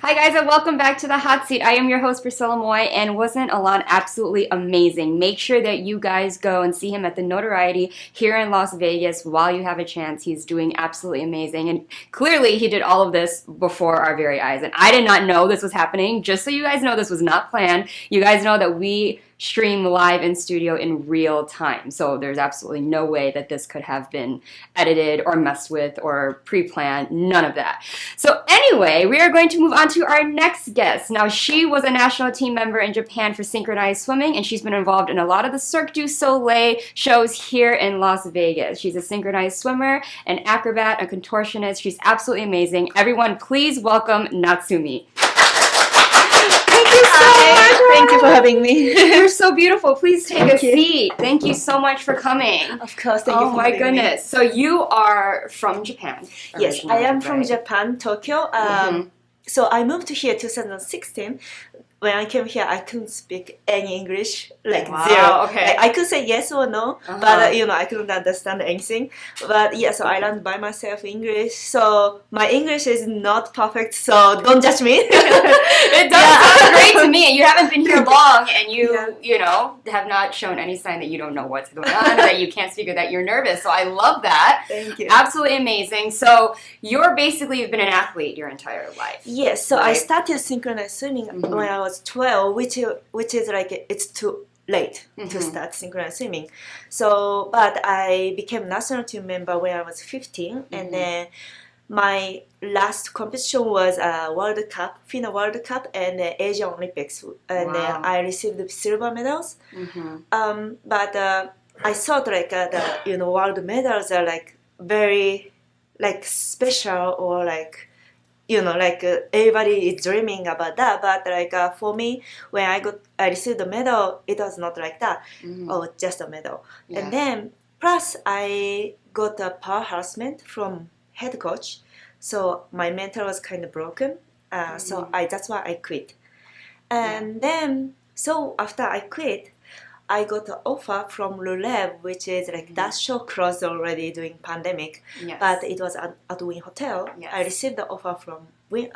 Hi guys and welcome back to the Hot Seat. I am your host Priscilla Moy, and wasn't Alon absolutely amazing? Make sure that you guys go and see him at the Notoriety here in Las Vegas while you have a chance. He's doing absolutely amazing, and clearly he did all of this before our very eyes, and I did not know this was happening. Just so you guys know, this was not planned. You guys know that we stream live in studio in real time. So there's absolutely no way that this could have been edited or messed with or pre-planned, none of that. So anyway, we are going to move on to our next guest. Now, she was a national team member in Japan for synchronized swimming, and she's been involved in a lot of the Cirque du Soleil shows here in Las Vegas. She's a synchronized swimmer, an acrobat, a contortionist. She's absolutely amazing. Everyone, please welcome Natsumi. Thank you for having me. You're so beautiful. Please take a seat. Thank you so much for coming. Of course, thank you for having me. Oh my goodness. So you are from Japan. Yes, I am from Japan, Tokyo. So I moved here 2016. When I came here, I couldn't speak any English, like zero. Okay. Like, I could say yes or no, but I couldn't understand anything. But yeah, so I learned by myself English. So my English is not perfect, so don't judge me. It does sound great to me. You haven't been here long, and you know, have not shown any sign that you don't know what's going on, that you can't speak, or that you're nervous. So I love that. Thank you. Absolutely amazing. So you've been an athlete your entire life. Yes. So I started synchronized swimming when I was 12, which is like it's too late to start synchronized swimming. So, but I became national team member when I was 15, and then my last competition was World Cup, FINA World Cup, and the Asian Olympics, and I received silver medals. But I thought like the world medals are like very like special, or like everybody is dreaming about that, but like for me, when I received the medal, it was not like that. Oh, just a medal. And then plus I got a power harassment from head coach, so my mental was kind of broken. So that's why I quit. And then so after I quit, I got an offer from Reve, which is like that show closed already during pandemic, but it was at Wynn Hotel. I received the offer from Reve,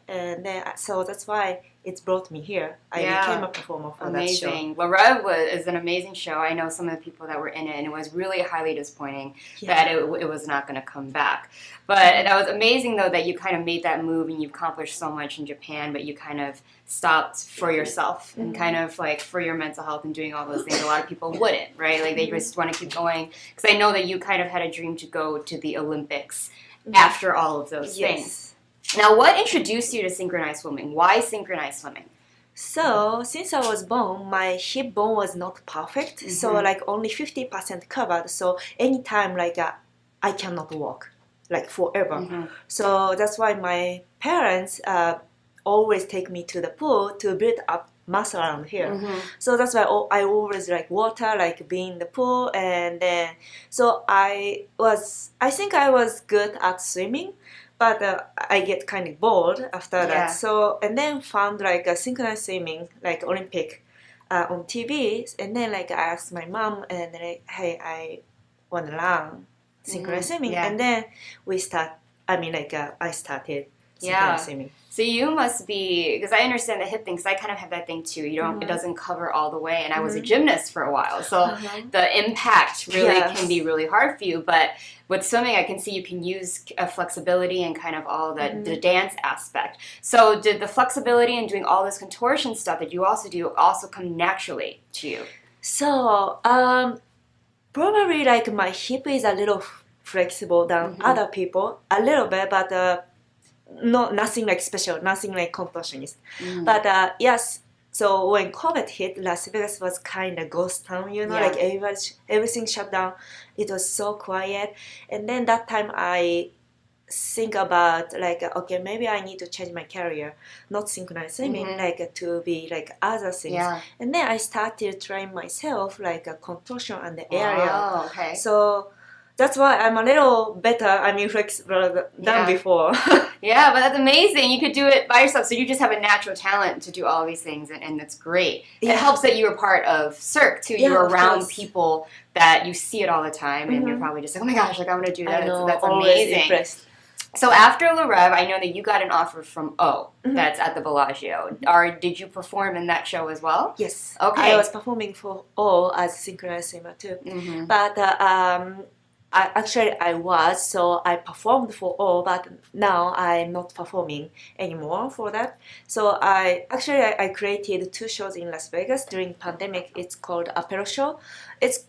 and then so that's why it brought me here. I became a performer for that show. Amazing. Well, Reve is an amazing show. I know some of the people that were in it, and it was really highly disappointing that it was not going to come back. But that was amazing, though, that you kind of made that move and you accomplished so much in Japan, but you kind of stopped for yourself and kind of like for your mental health and doing all those things. A lot of people wouldn't, right? Like they just want to keep going. Because I know that you kind of had a dream to go to the Olympics after all of those things. Now, what introduced you to synchronized swimming? Why synchronized swimming? So, since I was born, my hip bone was not perfect. So, like only 50% covered. So, anytime like I cannot walk, like forever. So, that's why my parents always take me to the pool to build up muscle around here. So, that's why I always like water, like being in the pool. And then, so I think I was good at swimming. But I get kind of bored after that. So, and then found like a synchronized swimming, like Olympic on TV. And then like I asked my mom, and like, hey, I want to learn synchronized swimming. And then I started synchronized swimming. So you must be, because I understand the hip thing, because I kind of have that thing too. It doesn't cover all the way, and I was a gymnast for a while, so the impact really can be really hard for you. But with swimming, I can see you can use flexibility and kind of all the dance aspect. So did the flexibility and doing all this contortion stuff that you also do also come naturally to you? So probably like my hip is a little flexible than other people, a little bit, but nothing like special, nothing like contortionist. But yes, so when COVID hit, Las Vegas was kind of ghost town, like everything shut down. It was so quiet. And then that time I think about like, okay, maybe I need to change my career, not synchronized swimming, like to be like other things. And then I started trying myself like a contortion and the area. So that's why I'm a little better, flexible than before. Yeah, but that's amazing. You could do it by yourself. So you just have a natural talent to do all these things, and that's great. It helps that you were part of Cirque, too. You're around people that you see it all the time, and you're probably just like, oh my gosh, like I want to do that. I know, That's always amazing. Impressed. So after Le Reve, I know that you got an offer from O that's at the Bellagio. Did you perform in that show as well? Yes. Okay. I was performing for O as synchronized swimmer too. But I was, so I performed for O, but now I'm not performing anymore for that. So I created 2 shows in Las Vegas during pandemic. It's called Apero Show.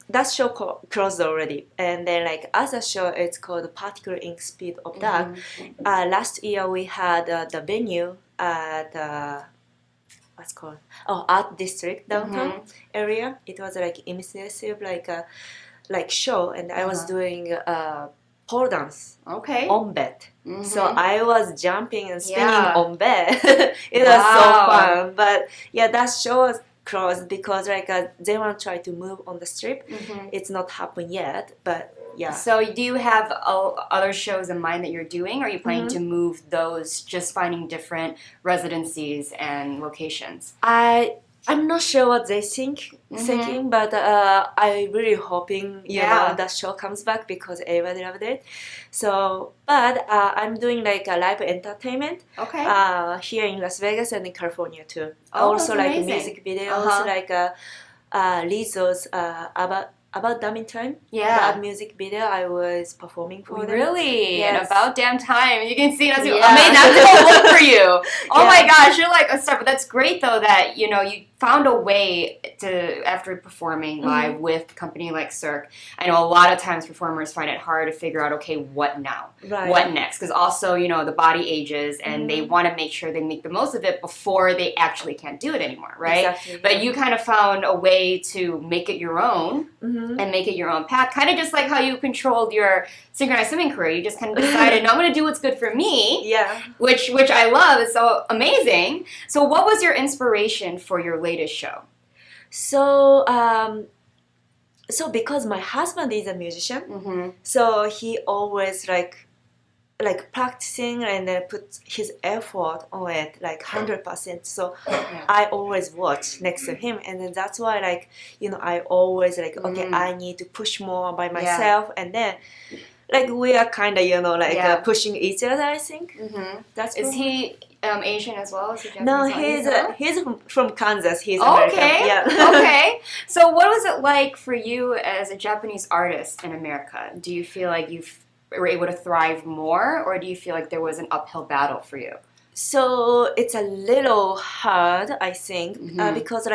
That show closed already, and then like other show, it's called Particle Ink Speed of Dark. Last year we had the venue at what's called Art District downtown area. It was like immersive like show, and I was doing pole dance on bed. So I was jumping and spinning on bed. It was so fun. But yeah, that show was closed because like they want to try to move on the strip. It's not happened yet, but yeah. So do you have other shows in mind that you're doing, or are you planning to move those, just finding different residencies and locations? I'm not sure what they thinking, but I really hoping you know that show comes back because everybody loved it. So, but I'm doing like a live entertainment here in Las Vegas and in California too. Also like amazing. Music videos, like Lizzo's about Damn Time. That music video I was performing for them. Really? Yes. And About Damn Time. You can see Natsuki. Amazing. That's a look for you. Oh my gosh, you're like a star. But that's great though that you found a way to, after performing live with a company like Cirque. I know a lot of times performers find it hard to figure out, okay, what now? What next? Because also, the body ages and they want to make sure they make the most of it before they actually can't do it anymore, right? Exactly. But you kind of found a way to make it your own and make it your own path. Kind of just like how you controlled your synchronized swimming career. You just kind of decided, no, I'm going to do what's good for me. Yeah. Which I love. It's so amazing. So what was your inspiration for your latest show? So, because my husband is a musician, so he always like practicing and then put his effort on it, like 100%. So I always watch next to him, and then that's why I always okay, I need to push more by myself, and then we are kind of pushing each other. I think that's. Is he Asian as well? Is he Japanese? No, he's from Kansas. He's American. Okay. Yeah. Okay. So what was it like for you as a Japanese artist in America? Do you feel like you were able to thrive more, or do you feel like there was an uphill battle for you? So it's a little hard, I think, because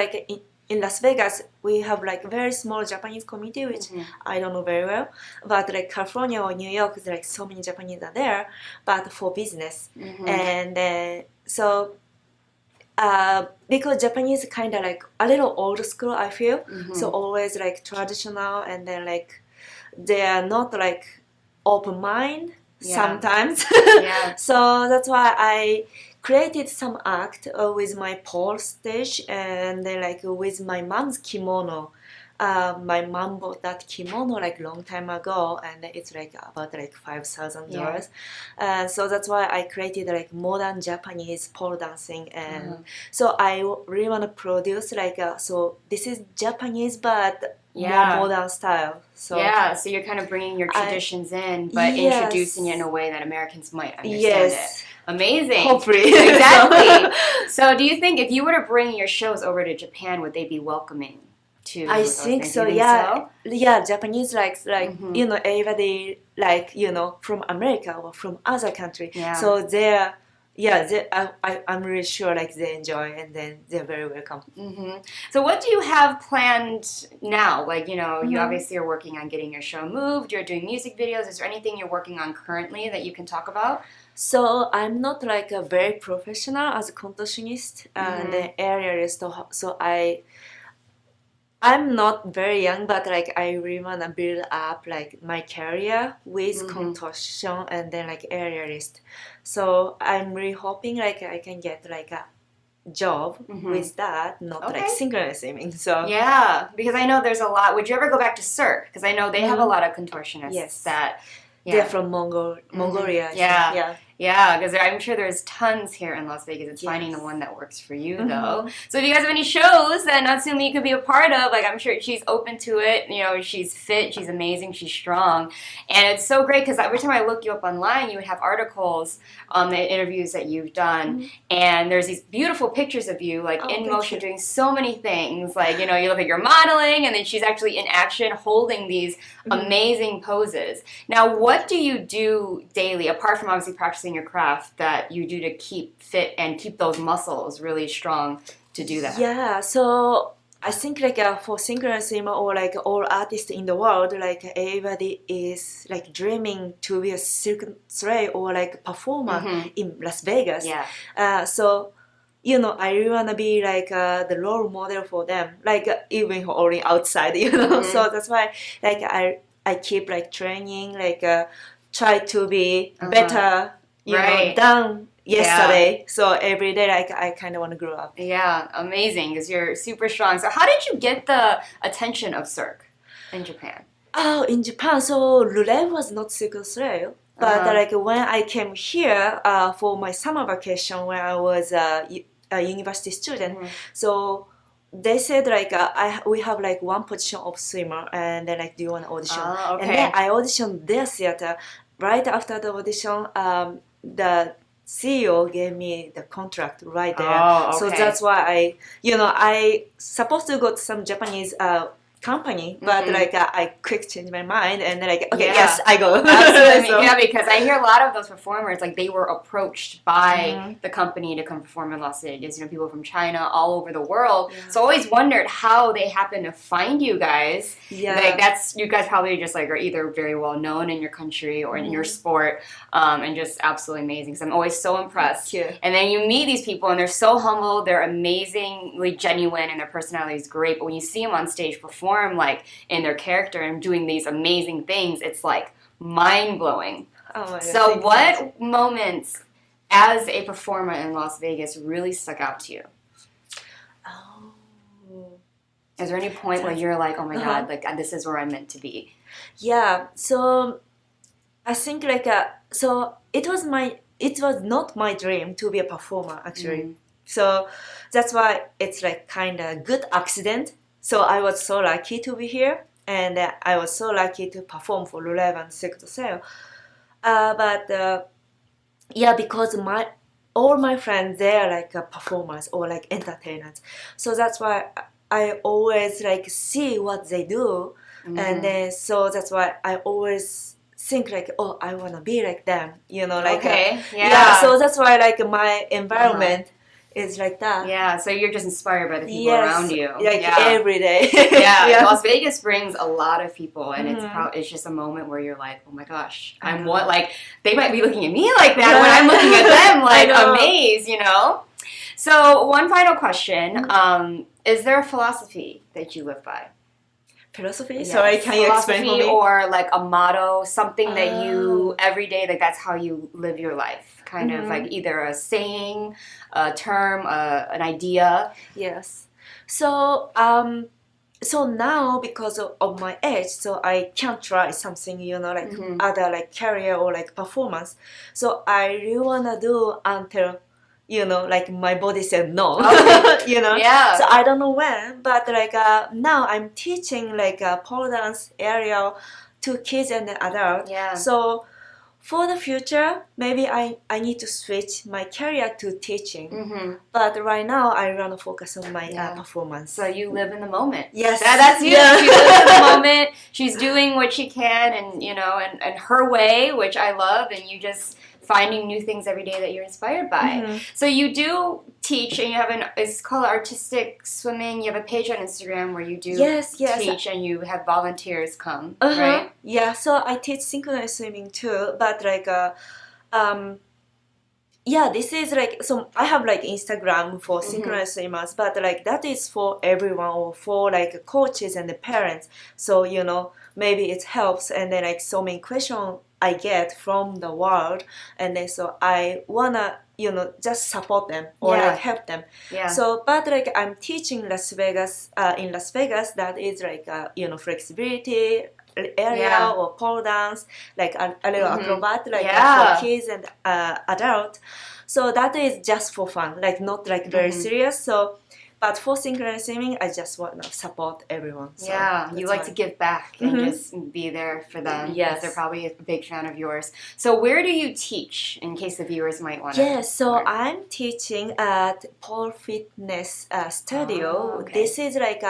in Las Vegas, we have very small Japanese community, which I don't know very well. But California or New York, so many Japanese are there, but for business. And so, because Japanese kind of a little old school, I feel. So always traditional, and then they are not open mind sometimes. So that's why I created some act with my pole stage, and then with my mom's kimono. My mom bought that kimono long time ago, and it's about $5,000. So that's why I created modern Japanese pole dancing, and so I really want to produce so this is Japanese but more modern style. So so you're kind of bringing your traditions in, but introducing it in a way that Americans might understand it. Amazing. Hopefully. Exactly. So do you think if you were to bring your shows over to Japan, would they be welcoming to I think so, yeah. Yeah, Japanese everybody from America or from other country. So they're I'm really sure they enjoy, and then they're very welcome. So what do you have planned now? You obviously are working on getting your show moved. You're doing music videos. Is there anything you're working on currently that you can talk about? So I'm not a very professional as a contortionist and the aerialist. So I'm not very young, but I really wanna build up my career with contortion and then aerialist. So I'm really hoping I can get a job with that, not synchronous swimming. So because I know there's a lot. Would you ever go back to Cirque? Because I know they have a lot of contortionists that they're from Mongolia. Yeah. Yeah, because I'm sure there's tons here in Las Vegas. It's finding the Yes. one that works for you, though. So if you guys have any shows that Natsumi could be a part of, like, I'm sure she's open to it. You know, she's fit, she's amazing, she's strong. And it's so great because every time I look you up online, you would have articles on the interviews that you've done. And there's these beautiful pictures of you, like, in motion, doing so many things. Like, you know, you look at your modeling, and then she's actually in action holding these amazing poses. Now, what do you do daily, apart from obviously practicing your craft, that you do to keep fit and keep those muscles really strong to do that? Yeah, so I think like for synchronous swimmer or like all artists in the world, like everybody is like dreaming to be a Cirque du Soleil or like performer in Las Vegas. Yeah. So you know, I really wanna be like the role model for them, like even only outside, you know. So that's why like I keep like training, like try to be better, you know, than yesterday. So every day, like I kind of want to grow up. Yeah, amazing, because you're super strong. So how did you get the attention of Cirque in Japan? Oh, in Japan, so Reve was not Cirque du Soleil. But like when I came here for my summer vacation when I was a university student, so they said like we have like one position of swimmer and then like do you want to audition? And then I auditioned their theater. Right after the audition, the CEO gave me the contract right there. So that's why I supposed to go to some Japanese company, but like I quick changed my mind and then like yes, I go. Absolutely. Yeah, because I hear a lot of those performers, like they were approached by the company to come perform in Las Vegas. You know, people from China, all over the world. So I always wondered how they happened to find you guys. Like that's, you guys probably just like are either very well known in your country or in your sport, and just absolutely amazing. Because I'm always so impressed. And then you meet these people and they're so humble, they're amazingly genuine, and their personality is great. But when you see them on stage perform, like in their character and doing these amazing things, it's like mind-blowing. So what moments as a performer in Las Vegas really stuck out to you? Is there any point where you're like, oh my god, like this is where I'm meant to be? Yeah, so I think like so it was not my dream to be a performer actually. So that's why it's like kind of good accident. So I was so lucky to be here, and I was so lucky to perform for Reve and Cirque du Soleil. Because all my friends, they're like performers or like entertainers. So that's why I always like see what they do, and then so that's why I always think like, oh, I wanna be like them, you know, like so that's why like my environment. It's like that. Yeah, so you're just inspired by the people around you. Like every day. Las Vegas brings a lot of people, and it's just a moment where you're like, oh my gosh, I'm what, like, they might be looking at me like that when I'm looking at them, like, amazed, you know? So, one final question. Is there a philosophy that you live by? Philosophy? Yes. Sorry, can you explain for me? Or like a motto, something that you, every day, like that's how you live your life. Kind of like either a saying, a term, an idea. Yes. So, so now because of my age, so I can't try something, you know, like other like career or like performance. So I really wanna do until, you know, like my body said no, you know. So I don't know when, but like now I'm teaching like pole dance area to kids and adults. So for the future, maybe I need to switch my career to teaching. But right now, I want to focus on my performance. So you live in the moment. Yes. That's you. She lives in the moment. She's doing what she can and, you know, and her way, which I love. And you just finding new things every day that you're inspired by. So you do teach, and you have it's called Artistic Swimming. You have a page on Instagram where you do teach, and you have volunteers come, right? Yeah, so I teach synchronized swimming too, but like, this is like, so I have like Instagram for synchronized swimmers, but like that is for everyone or for like coaches and the parents. So, you know, maybe it helps, and then like so many questions I get from the world, and then so I wanna, you know, just support them or like help them. So, but like I'm teaching Las Vegas, in Las Vegas, that is like, you know, flexibility, area or pole dance, like a little acrobat, like for kids and adult. So that is just for fun, like not like very serious. So, but for synchronized swimming, I just want to support everyone. So you like to give back and just be there for them. Yes, they're probably a big fan of yours. So where do you teach, in case the viewers might want to? Yes, so I'm teaching at Pole Fitness Studio. Oh, okay. This is like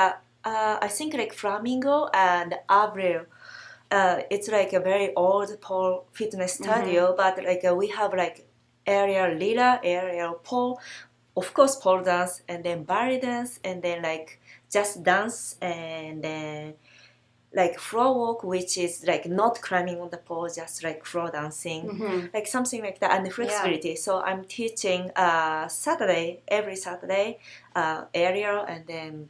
I think like Flamingo and Avril. It's like a very old pole fitness studio, but like we have like aerial leader, aerial pole, of course pole dance, and then ballet dance, and then like just dance, and then like floor walk, which is like not climbing on the pole, just like floor dancing, like something like that, and the flexibility. So I'm teaching every Saturday, aerial, and then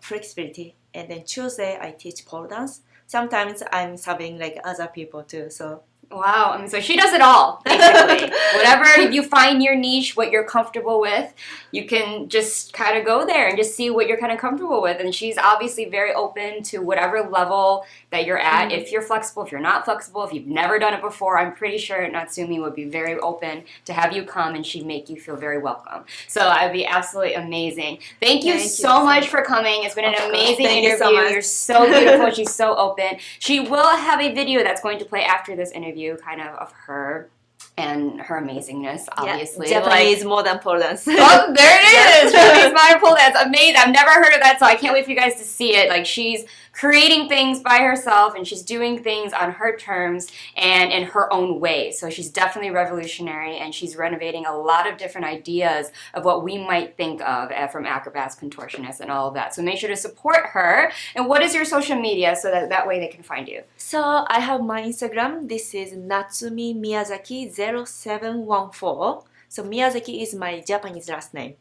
flexibility, and then Tuesday I teach pole dance. Sometimes I'm subbing like other people too. So wow, I mean, so she does it all, basically. Whatever you find your niche, what you're comfortable with, you can just kind of go there and just see what you're kind of comfortable with. And she's obviously very open to whatever level that you're at. If you're flexible, if you're not flexible, if you've never done it before, I'm pretty sure Natsumi would be very open to have you come, and she'd make you feel very welcome. So it'd be absolutely amazing. Thank you so much for coming. It's been an amazing interview. You're so beautiful. She's so open. She will have a video that's going to play after this interview, kind of her and her amazingness, obviously. Japanese modern pole dance. Oh, there it is! Japanese modern pole dance. Amazing. I've never heard of that, so I can't wait for you guys to see it. Like, she's creating things by herself, and she's doing things on her terms and in her own way. So she's definitely revolutionary, and she's renovating a lot of different ideas of what we might think of from acrobats, contortionists, and all of that. So make sure to support her. And what is your social media so that way they can find you? So I have my Instagram. This is Natsumi Miyazaki 0714. So Miyazaki is my Japanese last name.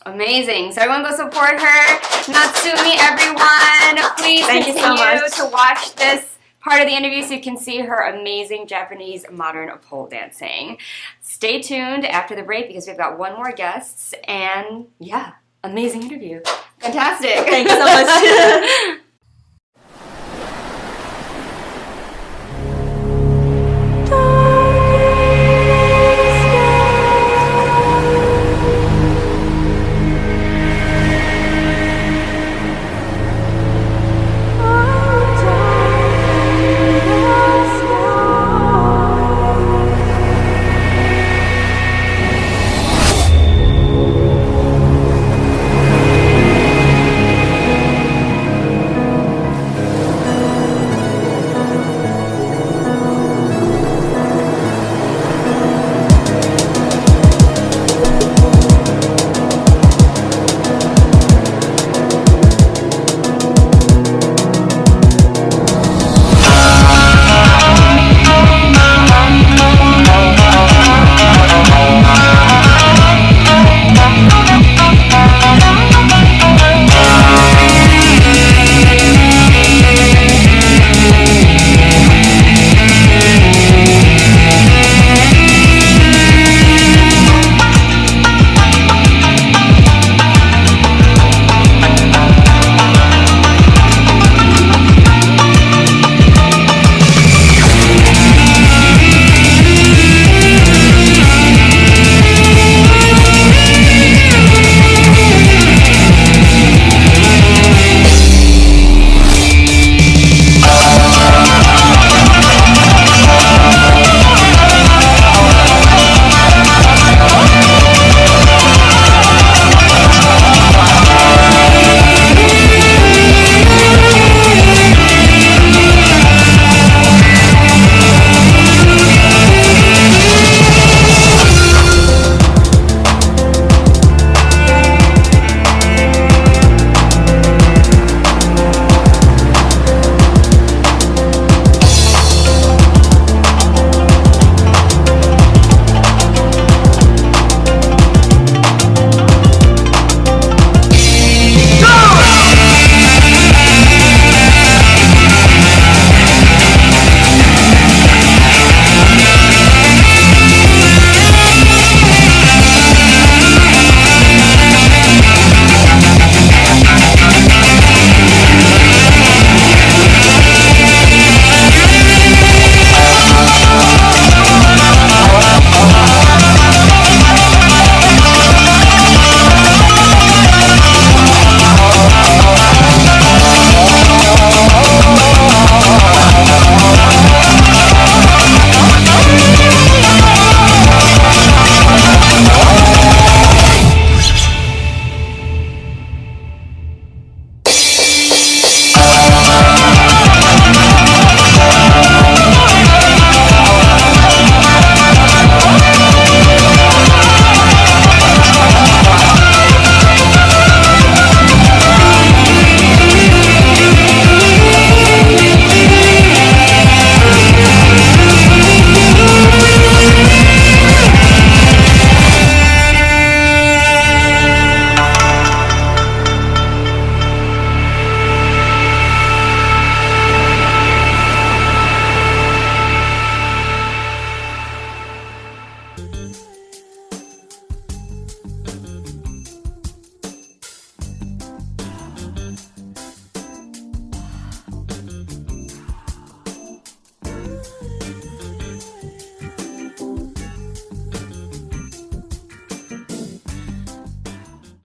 Amazing. So everyone go support her. Natsumi, everyone. Please continue to watch this part of the interview so you can see her amazing Japanese modern pole dancing. Stay tuned after the break because we've got one more guest. And yeah, amazing interview. Fantastic. Thank you so much.